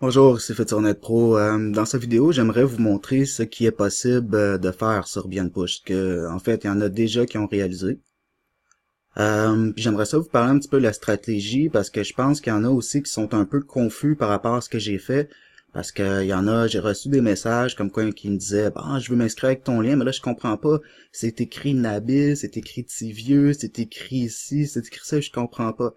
Bonjour, c'est FuturNet Pro. Dans cette vidéo, j'aimerais vous montrer ce qui est possible de faire sur BNPush, que en fait, il y en a déjà qui ont réalisé. Puis j'aimerais ça vous parler un petit peu de la stratégie parce que je pense qu'il y en a aussi qui sont un peu confus par rapport à ce que j'ai fait. Parce que il y en a, j'ai reçu des messages comme quoi qui me disaient bah je veux m'inscrire avec ton lien, mais là je comprends pas. C'est écrit Nabil, c'est écrit Tivieux, c'est écrit ici, c'est écrit ça, je comprends pas.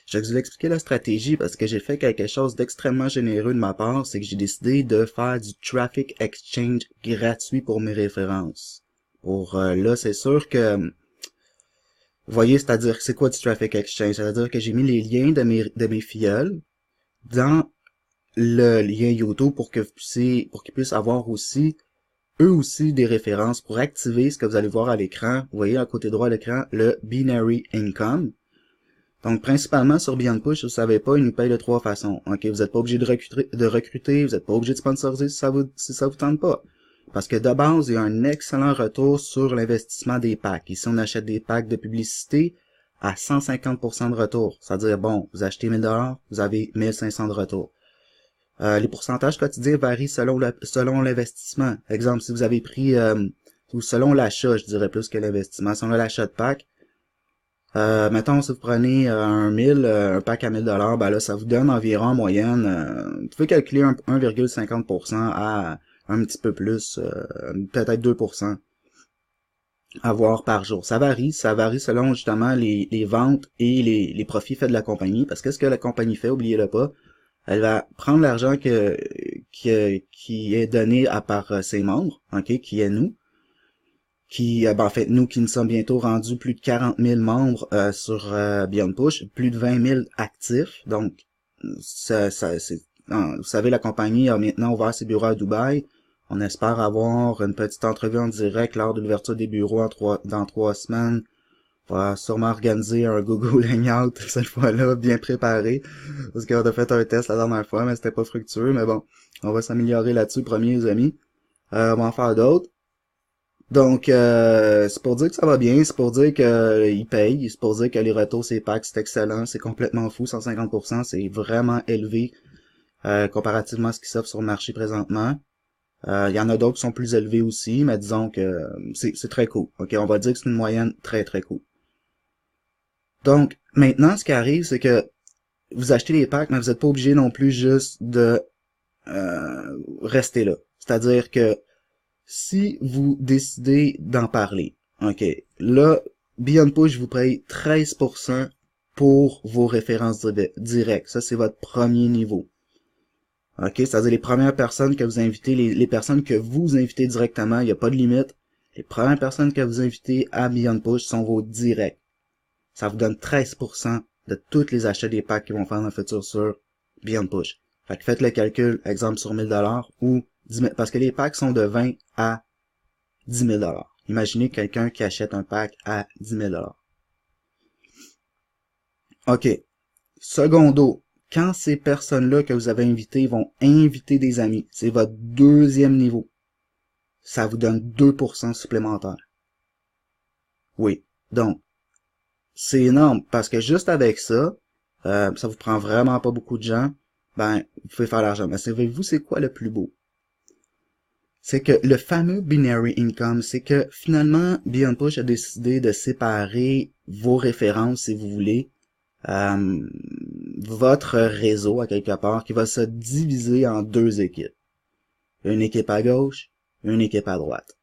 Je vais vous expliquer la stratégie parce que j'ai fait quelque chose d'extrêmement généreux de ma part, c'est que j'ai décidé de faire du traffic exchange gratuit pour mes références. Pour là, c'est sûr que vous voyez, c'est-à-dire c'est quoi du traffic exchange? C'est-à-dire que j'ai mis les liens de mes filleuls dans le lien YouTube pour qu'ils puissent avoir aussi eux aussi des références pour activer ce que vous allez voir à l'écran. Vous voyez à côté droit de l'écran le binary income. Donc, principalement sur BeyondPush, si vous savez pas, ils nous payent de trois façons. Ok, vous n'êtes pas obligé de recruter, vous n'êtes pas obligé de sponsoriser si ça vous tente pas. Parce que de base, il y a un excellent retour sur l'investissement des packs. Ici, on achète des packs de publicité à 150% de retour. C'est-à-dire, bon, vous achetez 1000$, vous avez 1500 de retour. Les pourcentages quotidiens varient selon l'investissement. Exemple, si vous avez pris, ou selon l'achat, je dirais plus que l'investissement. Selon l'achat de pack, mettons, si vous prenez un pack à 1000$, ben là, ça vous donne environ en moyenne, vous pouvez calculer 1,50% à un petit peu plus, peut-être 2% à voir par jour. Ça varie selon justement les ventes et les profits faits de la compagnie, parce que ce que la compagnie fait, oubliez-le pas, elle va prendre l'argent qui est donné à par ses membres, ok, qui est nous, en fait, nous qui nous sommes bientôt rendus plus de 40 000 membres sur BeyondPush, plus de 20 000 actifs. Donc, vous savez, la compagnie a maintenant ouvert ses bureaux à Dubaï. On espère avoir une petite entrevue en direct lors de l'ouverture des bureaux dans 3 semaines. On va sûrement organiser un Google Hangout cette fois-là, bien préparé. Parce qu'on a fait un test la dernière fois, mais c'était pas fructueux. Mais bon, on va s'améliorer là-dessus, premiers amis. On va en faire d'autres. Donc, c'est pour dire que ça va bien, c'est pour dire qu'ils payent, c'est pour dire que les retours, c'est packs, c'est excellent, c'est complètement fou, 150%, c'est vraiment élevé comparativement à ce qui s'offre sur le marché présentement. Il y en a d'autres qui sont plus élevés aussi, mais disons que c'est très cool. Ok, on va dire que c'est une moyenne très très cool. Donc, maintenant, ce qui arrive, c'est que vous achetez les packs, mais vous n'êtes pas obligé non plus juste de rester là. C'est-à-dire que si vous décidez d'en parler, ok, là, Beyond Push vous paye 13% pour vos références directes. Ça, c'est votre premier niveau. Ok, c'est-à-dire les premières personnes que vous invitez, les personnes que vous invitez directement, il n'y a pas de limite. Les premières personnes que vous invitez à Beyond Push sont vos directs. Ça vous donne 13% de tous les achats des packs qu'ils vont faire dans le futur sur Beyond Push. Fait que faites le calcul, exemple sur 1000$ ou 10 000, parce que les packs sont de 20 à 10 000$. Imaginez quelqu'un qui achète un pack à 10 000$. OK. Secondo, quand ces personnes-là que vous avez invitées vont inviter des amis, c'est votre deuxième niveau. Ça vous donne 2% supplémentaire. Oui. Donc, c'est énorme parce que juste avec ça, ça vous prend vraiment pas beaucoup de gens, ben, vous pouvez faire l'argent. Mais savez-vous c'est quoi le plus beau? C'est que le fameux binary income, c'est que finalement, Beyond Push a décidé de séparer vos références, si vous voulez, euh, votre réseau à quelque part, qui va se diviser en deux équipes. Une équipe à gauche, une équipe à droite.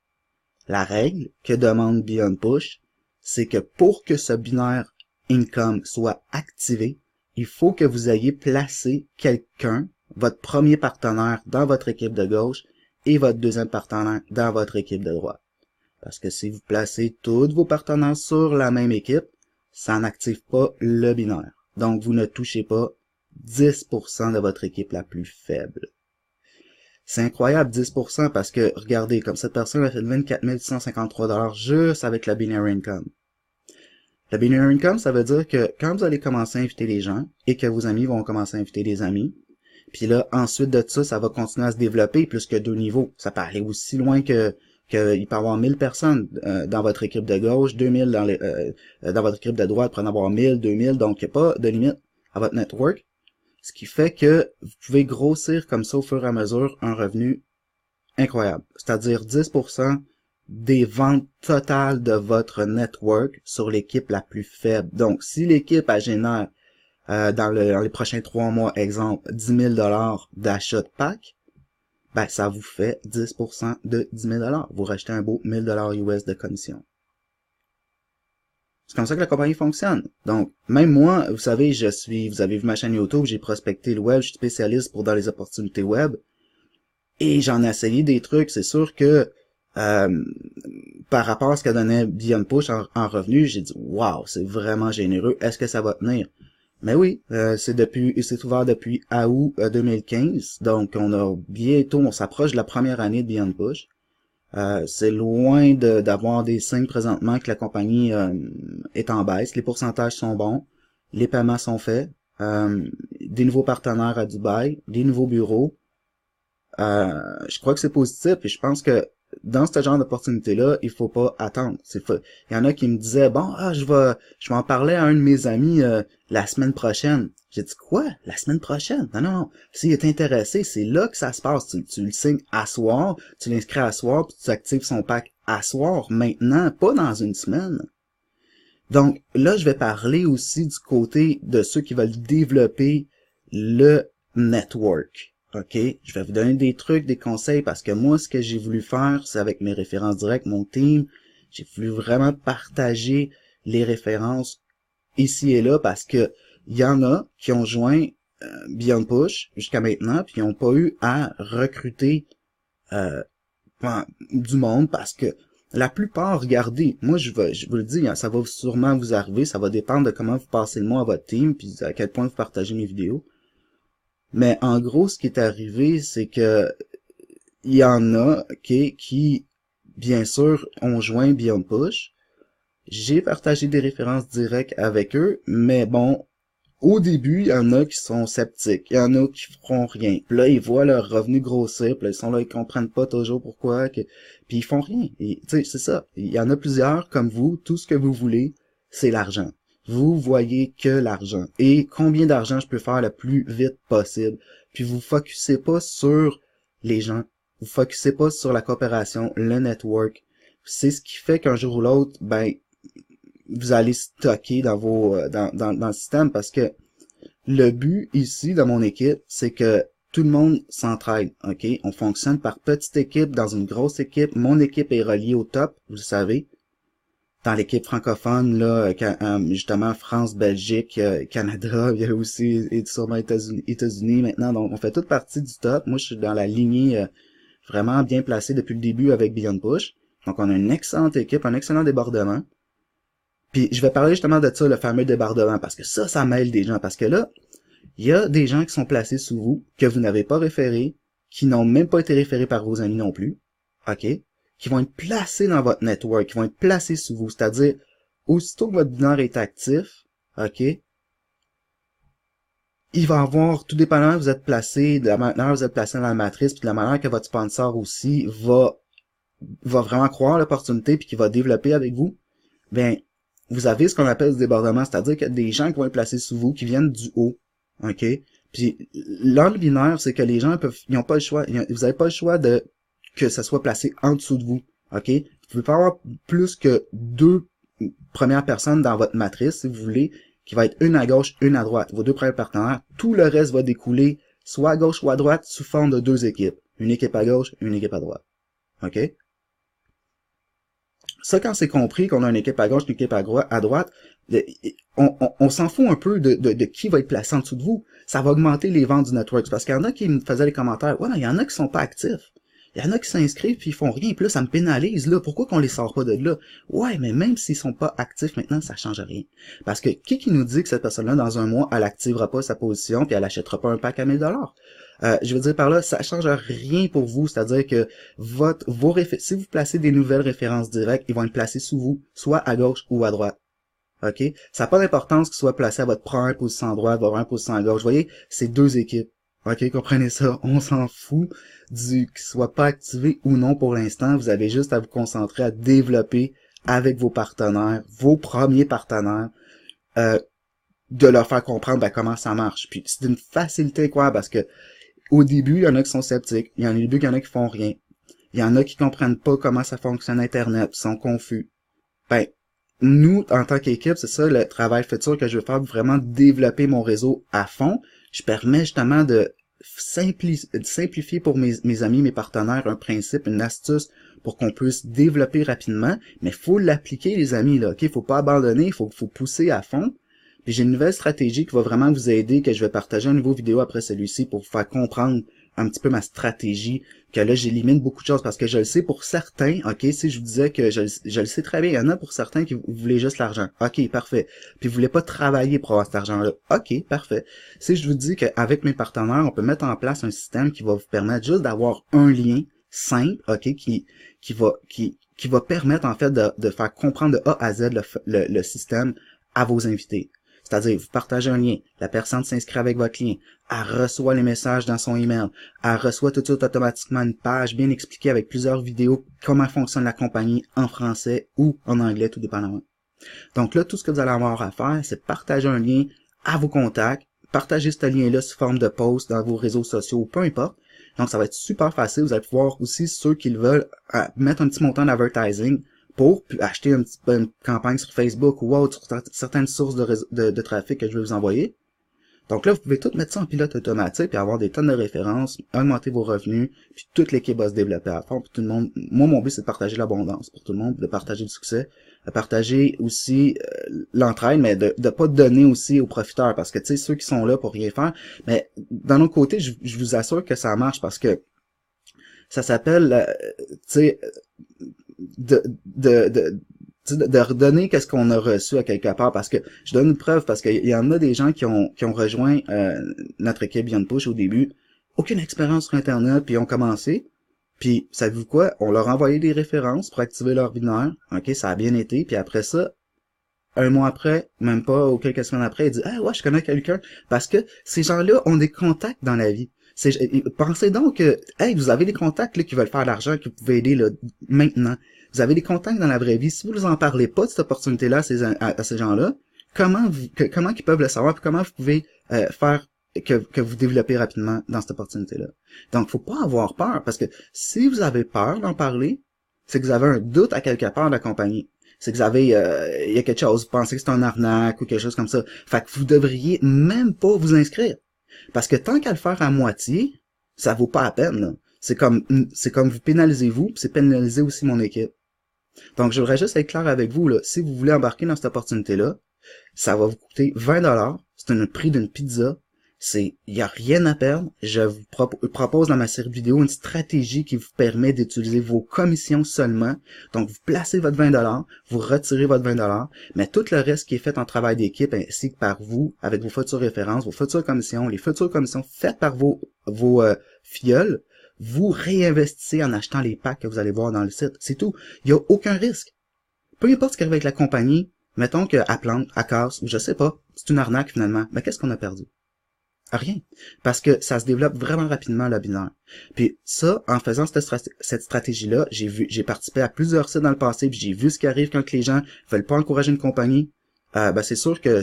La règle que demande Beyond Push, c'est que pour que ce binaire income soit activé, il faut que vous ayez placé quelqu'un, votre premier partenaire dans votre équipe de gauche et votre deuxième partenaire dans votre équipe de droite. Parce que si vous placez tous vos partenaires sur la même équipe, ça n'active pas le binaire. Donc, vous ne touchez pas 10% de votre équipe la plus faible. C'est incroyable, 10%, parce que, regardez, comme cette personne a fait 24 653$ juste avec la binary income. La binary income, ça veut dire que quand vous allez commencer à inviter les gens, et que vos amis vont commencer à inviter des amis, puis là, ensuite de ça, ça va continuer à se développer plus que deux niveaux. Ça peut aller aussi loin que il peut y avoir 1000 personnes dans votre équipe de gauche, 2000 dans votre équipe de droite, pour en avoir 1000, 2000, donc il n'y a pas de limite à votre network. Ce qui fait que vous pouvez grossir comme ça au fur et à mesure un revenu incroyable. C'est-à-dire 10% des ventes totales de votre network sur l'équipe la plus faible. Donc, si l'équipe elle génère dans les prochains 3 mois, exemple, 10 000 d'achat de pack, ben, ça vous fait 10% de 10 000 Vous rachetez un beau 1000 US de commission. C'est comme ça que la compagnie fonctionne. Donc, même moi, vous savez, vous avez vu ma chaîne YouTube, j'ai prospecté le web, je suis spécialiste dans les opportunités web. Et j'en ai essayé des trucs. C'est sûr que, par rapport à ce que donnait Beyond Push en revenu, j'ai dit, waouh, c'est vraiment généreux. Est-ce que ça va tenir? Mais oui, c'est ouvert depuis août 2015. Donc, on s'approche de la première année de Beyond Push. C'est loin d'avoir des signes présentement que la compagnie est en baisse. Les pourcentages sont bons, les paiements sont faits, des nouveaux partenaires à Dubaï, des nouveaux bureaux. Je crois que c'est positif et je pense que dans ce genre d'opportunité-là, il faut pas attendre. Il y en a qui me disaient, bon, je vais en parler à un de mes amis la semaine prochaine. J'ai dit, quoi? La semaine prochaine? Non, non, non. S'il est intéressé, c'est là que ça se passe. Tu le signes à soir, tu l'inscris à soir, puis tu actives son pack à soir, maintenant, pas dans une semaine. Donc, là, je vais parler aussi du côté de ceux qui veulent développer le network. OK? Je vais vous donner des trucs, des conseils, parce que moi, ce que j'ai voulu faire, c'est avec mes références directes, mon team, j'ai voulu vraiment partager les références ici et là, parce que il y en a qui ont joint Beyond Push jusqu'à maintenant, puis qui n'ont pas eu à recruter du monde, parce que la plupart, regardez, moi je vous le dis, hein, ça va sûrement vous arriver, ça va dépendre de comment vous passez le mot à votre team, puis à quel point vous partagez mes vidéos. Mais en gros, ce qui est arrivé, c'est que il y en a qui, bien sûr, ont joint Beyond Push. J'ai partagé des références directes avec eux, mais bon, au début, il y en a qui sont sceptiques, il y en a qui feront rien. Puis là, ils voient leur revenu grossir, puis là, ils sont là, ils comprennent pas toujours pourquoi, puis ils font rien. Tu sais, c'est ça. Il y en a plusieurs comme vous, tout ce que vous voulez, c'est l'argent. Vous voyez que l'argent. Et combien d'argent je peux faire le plus vite possible. Puis vous focussez pas sur les gens. Vous focussez pas sur la coopération, le network. C'est ce qui fait qu'un jour ou l'autre, ben, vous allez stocker dans dans le système, parce que le but ici dans mon équipe, c'est que tout le monde s'entraide, ok? On fonctionne par petite équipe dans une grosse équipe. Mon équipe est reliée au top, vous le savez. Dans l'équipe francophone, là, justement, France, Belgique, Canada, il y a aussi, et sûrement États-Unis maintenant. Donc, on fait toute partie du top. Moi, je suis dans la lignée vraiment bien placée depuis le début avec Beyond Push. Donc, on a une excellente équipe, un excellent débordement. Puis, je vais parler justement de ça, le fameux débordement, parce que ça mêle des gens. Parce que là, il y a des gens qui sont placés sous vous, que vous n'avez pas référés, qui n'ont même pas été référés par vos amis non plus. OK? Qui vont être placés dans votre network, qui vont être placés sous vous. C'est-à-dire, aussitôt que votre binaire est actif, OK? Il va avoir, tout dépendant vous êtes placé, de la manière que vous êtes placé dans la matrice, puis de la manière que votre sponsor aussi va vraiment croire l'opportunité, puis qui va développer avec vous, ben, vous avez ce qu'on appelle ce débordement, c'est-à-dire qu'il y a des gens qui vont être placés sous vous, qui viennent du haut, ok? Puis l'angle binaire, c'est que les gens ils n'ont pas le choix, vous n'avez pas le choix de que ça soit placé en dessous de vous, ok? Vous pouvez pas avoir plus que 2 premières personnes dans votre matrice, si vous voulez, qui va être une à gauche, une à droite, vos 2 premiers partenaires. Tout le reste va découler soit à gauche ou à droite sous forme de 2 équipes, une équipe à gauche, une équipe à droite, ok? Ça, quand c'est compris qu'on a une équipe à gauche, une équipe à droite, on s'en fout un peu de qui va être placé en dessous de vous. Ça va augmenter les ventes du network. Parce qu'il y en a qui me faisaient les commentaires. Ouais, mais il y en a qui sont pas actifs. Il y en a qui s'inscrivent puis ils font rien. Puis là, ça me pénalise, là. Pourquoi qu'on les sort pas de là? Ouais, mais même s'ils sont pas actifs maintenant, ça change rien. Parce que qui nous dit que cette personne-là, dans un mois, elle activera pas sa position puis elle achètera pas un pack à 1000 $? Je veux dire par là, ça change rien pour vous, c'est-à-dire que si vous placez des nouvelles références directes, ils vont être placés sous vous, soit à gauche ou à droite. OK? Ça n'a pas d'importance qu'ils soient placés à votre première position à droite, votre première position à gauche. Vous voyez, c'est 2 équipes. OK, comprenez ça. On s'en fout qu'ils soient pas activés ou non pour l'instant. Vous avez juste à vous concentrer à développer avec vos partenaires, vos premiers partenaires, de leur faire comprendre comment ça marche. Puis c'est d'une facilité quoi, parce que au début, il y en a qui sont sceptiques, il y en a au début, il y en a qui font rien. Il y en a qui comprennent pas comment ça fonctionne Internet, sont confus. Ben, nous, en tant qu'équipe, c'est ça le travail futur que je veux faire, vraiment développer mon réseau à fond. Je permets justement de simplifier pour mes amis, mes partenaires, un principe, une astuce pour qu'on puisse développer rapidement, mais faut l'appliquer, les amis, là, ok? Faut pas abandonner, faut pousser à fond. Puis j'ai une nouvelle stratégie qui va vraiment vous aider, que je vais partager un nouveau vidéo après celui-ci pour vous faire comprendre un petit peu ma stratégie, que là j'élimine beaucoup de choses parce que je le sais pour certains, ok, si je vous disais que je le sais très bien, il y en a pour certains qui voulaient juste l'argent, ok, parfait, puis vous voulez pas travailler pour avoir cet argent-là, ok, parfait. Si je vous dis qu'avec mes partenaires, on peut mettre en place un système qui va vous permettre juste d'avoir un lien simple, ok, qui va permettre en fait de faire comprendre de A à Z le système à vos invités. C'est-à-dire, vous partagez un lien, la personne s'inscrit avec votre lien, elle reçoit les messages dans son email, elle reçoit tout de suite automatiquement une page bien expliquée avec plusieurs vidéos, comment fonctionne la compagnie en français ou en anglais, tout dépendamment. Donc là, tout ce que vous allez avoir à faire, c'est partager un lien à vos contacts, partager ce lien-là sous forme de post dans vos réseaux sociaux, peu importe. Donc ça va être super facile, vous allez pouvoir aussi, ceux qui le veulent, mettre un petit montant d'advertising pour acheter une campagne sur Facebook ou autre, sur certaines sources de trafic que je vais vous envoyer. Donc là, vous pouvez tout mettre ça en pilote automatique puis avoir des tonnes de références, augmenter vos revenus, puis toute l'équipe va se développer à fond, puis tout le monde. Moi, mon but, c'est de partager l'abondance pour tout le monde, de partager le succès, de partager aussi l'entraide, mais de pas donner aussi aux profiteurs, parce que tu sais, ceux qui sont là pour rien faire, mais d'un autre côté, je vous assure que ça marche parce que ça s'appelle, tu sais, de redonner qu'est-ce qu'on a reçu à quelque part, parce que je donne une preuve, parce qu'il y en a des gens qui ont rejoint notre équipe Beyond Push au début, aucune expérience sur Internet, puis ils ont commencé, puis savez-vous quoi, on leur a envoyé des références pour activer leur binaire, ok, ça a bien été, puis après ça, un mois après, même pas, ou quelques semaines après, il dit « Ah ouais, je connais quelqu'un », parce que ces gens-là ont des contacts dans la vie. Pensez donc que, hey, vous avez des contacts là, qui veulent faire de l'argent, que vous pouvez aider là, maintenant. Vous avez des contacts dans la vraie vie. Si vous en parlez pas de cette opportunité-là à ces gens-là, comment ils peuvent le savoir, puis comment vous pouvez faire que vous développez rapidement dans cette opportunité-là. Donc, faut pas avoir peur, parce que si vous avez peur d'en parler, c'est que vous avez un doute à quelque part de la compagnie. C'est que vous avez, il y a quelque chose, vous pensez que c'est un arnaque ou quelque chose comme ça. Fait que vous devriez même pas vous inscrire. Parce que tant qu'à le faire à moitié, ça vaut pas la peine, là. C'est comme vous pénalisez vous, puis c'est pénaliser aussi mon équipe. Donc, je voudrais juste être clair avec vous, là. Si vous voulez embarquer dans cette opportunité-là, ça va vous coûter 20$. C'est le prix d'une pizza. Il y a rien à perdre. Je vous propose dans ma série vidéo une stratégie qui vous permet d'utiliser vos commissions seulement. Donc, vous placez votre 20$, vous retirez votre 20$, mais tout le reste qui est fait en travail d'équipe ainsi que par vous, avec vos futures références, vos futures commissions, les futures commissions faites par vos filleuls, vous réinvestissez en achetant les packs que vous allez voir dans le site. C'est tout. Il n'y a aucun risque. Peu importe ce qui arrive avec la compagnie, mettons qu'elle plante, elle casse, ou je sais pas, c'est une arnaque finalement, mais qu'est-ce qu'on a perdu? Rien. Parce que ça se développe vraiment rapidement, le binaire. Puis ça, en faisant cette stratégie-là, j'ai participé à plusieurs sites dans le passé, puis j'ai vu ce qui arrive quand les gens veulent pas encourager une compagnie. C'est sûr que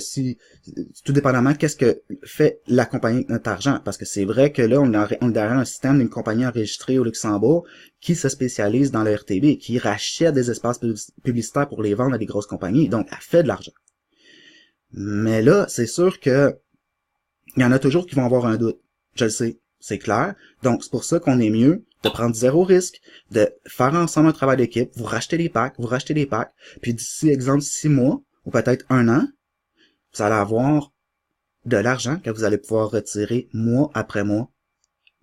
tout dépendamment qu'est-ce que fait la compagnie avec notre argent, parce que c'est vrai que là, on est derrière un système d'une compagnie enregistrée au Luxembourg qui se spécialise dans le RTB, qui rachète des espaces publicitaires pour les vendre à des grosses compagnies, donc elle fait de l'argent. Mais là, c'est sûr que il y en a toujours qui vont avoir un doute. Je le sais, c'est clair. Donc, c'est pour ça qu'on est mieux de prendre zéro risque, de faire ensemble un travail d'équipe, vous rachetez des packs, puis d'ici, exemple, 6 mois, ou peut-être 1 an, vous allez avoir de l'argent que vous allez pouvoir retirer mois après mois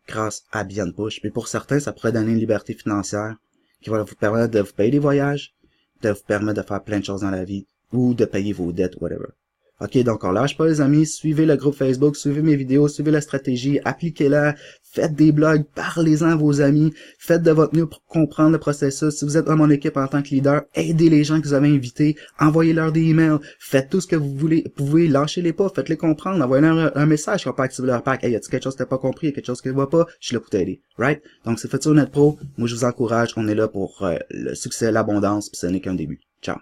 grâce à Beyond Push. Puis pour certains, ça pourrait donner une liberté financière qui va vous permettre de vous payer des voyages, de vous permettre de faire plein de choses dans la vie, ou de payer vos dettes, whatever. Ok, donc on lâche pas les amis, suivez le groupe Facebook, suivez mes vidéos, suivez la stratégie, appliquez-la, faites des blogs, parlez-en à vos amis, faites de votre mieux pour comprendre le processus. Si vous êtes dans mon équipe en tant que leader, aidez les gens que vous avez invités, envoyez-leur des emails, faites tout ce que vous voulez, vous pouvez, lâchez-les pas, faites-les comprendre, envoyez-leur un message qu'on peut activer leur pack. Hey, y a-t-il quelque chose que t'as pas compris, y a quelque chose qui ne va pas, je suis là pour t'aider, right? Donc c'est Futur Net Pro, moi je vous encourage, on est là pour le succès, l'abondance, puis ce n'est qu'un début. Ciao!